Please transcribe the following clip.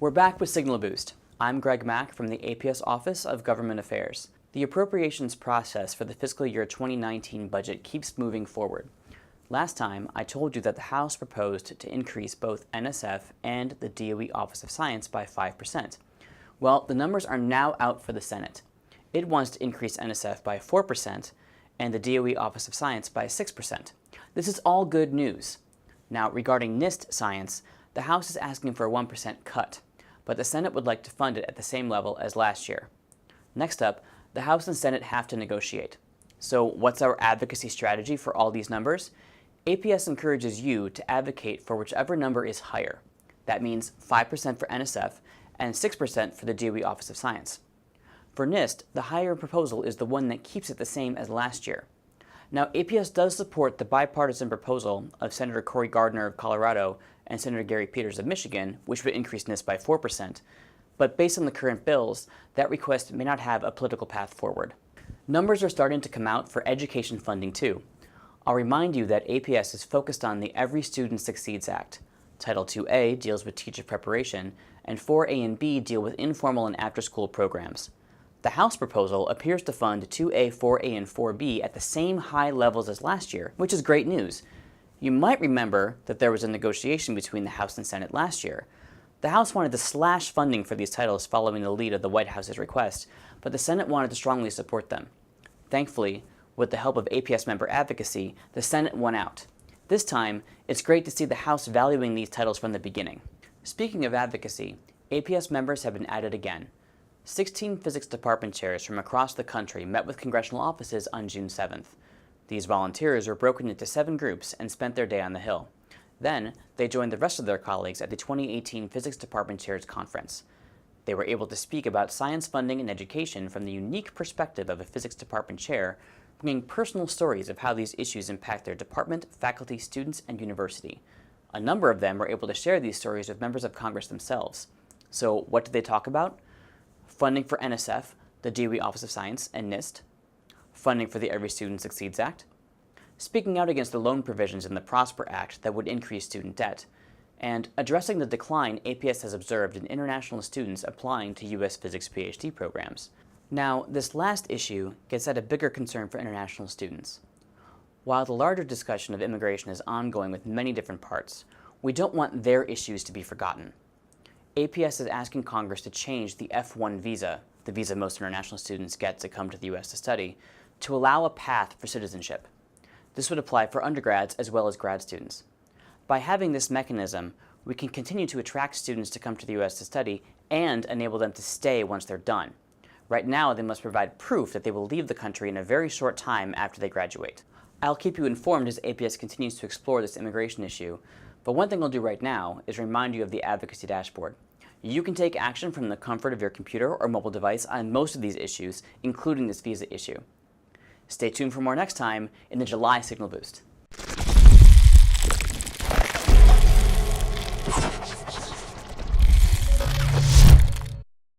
We're back with Signal Boost. I'm Greg Mack from the APS Office of Government Affairs. The appropriations process for the fiscal year 2019 budget keeps moving forward. Last time, I told you that the House proposed to increase both NSF and the DOE Office of Science by 5%. Well, the numbers are now out for the Senate. It wants to increase NSF by 4% and the DOE Office of Science by 6%. This is all good news. Now, regarding NIST science, the House is asking for a 1% cut, but the Senate would like to fund it at the same level as last year. Next up, the House and Senate have to negotiate. So what's our advocacy strategy for all these numbers? APS encourages you to advocate for whichever number is higher. That means 5% for NSF and 6% for the DOE Office of Science. For NIST, the higher proposal is the one that keeps it the same as last year. Now, APS does support the bipartisan proposal of Senator Cory Gardner of Colorado and Senator Gary Peters of Michigan, which would increase NIST by 4%. But based on the current bills, that request may not have a political path forward. Numbers are starting to come out for education funding too. I'll remind you that APS is focused on the Every Student Succeeds Act. Title IIA deals with teacher preparation, and 4A and B deal with informal and after-school programs. The House proposal appears to fund 2A, 4A, and 4B at the same high levels as last year, which is great news. You might remember that there was a negotiation between the House and Senate last year. The House wanted to slash funding for these titles following the lead of the White House's request, but the Senate wanted to strongly support them. Thankfully, with the help of APS member advocacy, the Senate won out. This time, it's great to see the House valuing these titles from the beginning. Speaking of advocacy, APS members have been added again. 16 physics department chairs from across the country met with congressional offices on June 7th. These volunteers were broken into 7 groups and spent their day on the Hill. Then, they joined the rest of their colleagues at the 2018 Physics Department Chairs Conference. They were able to speak about science funding and education from the unique perspective of a physics department chair, bringing personal stories of how these issues impact their department, faculty, students, and university. A number of them were able to share these stories with members of Congress themselves. So what did they talk about? Funding for NSF, the DOE Office of Science, and NIST. Funding for the Every Student Succeeds Act. Speaking out against the loan provisions in the PROSPER Act that would increase student debt. And addressing the decline APS has observed in international students applying to U.S. physics PhD programs. Now, this last issue gets at a bigger concern for international students. While the larger discussion of immigration is ongoing with many different parts, we don't want their issues to be forgotten. APS is asking Congress to change the F-1 visa, the visa most international students get to come to the U.S. to study, to allow a path for citizenship. This would apply for undergrads as well as grad students. By having this mechanism, we can continue to attract students to come to the U.S. to study and enable them to stay once they're done. Right now, they must provide proof that they will leave the country in a very short time after they graduate. I'll keep you informed as APS continues to explore this immigration issue, but one thing I'll do right now is remind you of the advocacy dashboard. You can take action from the comfort of your computer or mobile device on most of these issues, including this visa issue. Stay tuned for more next time in the July Signal Boost.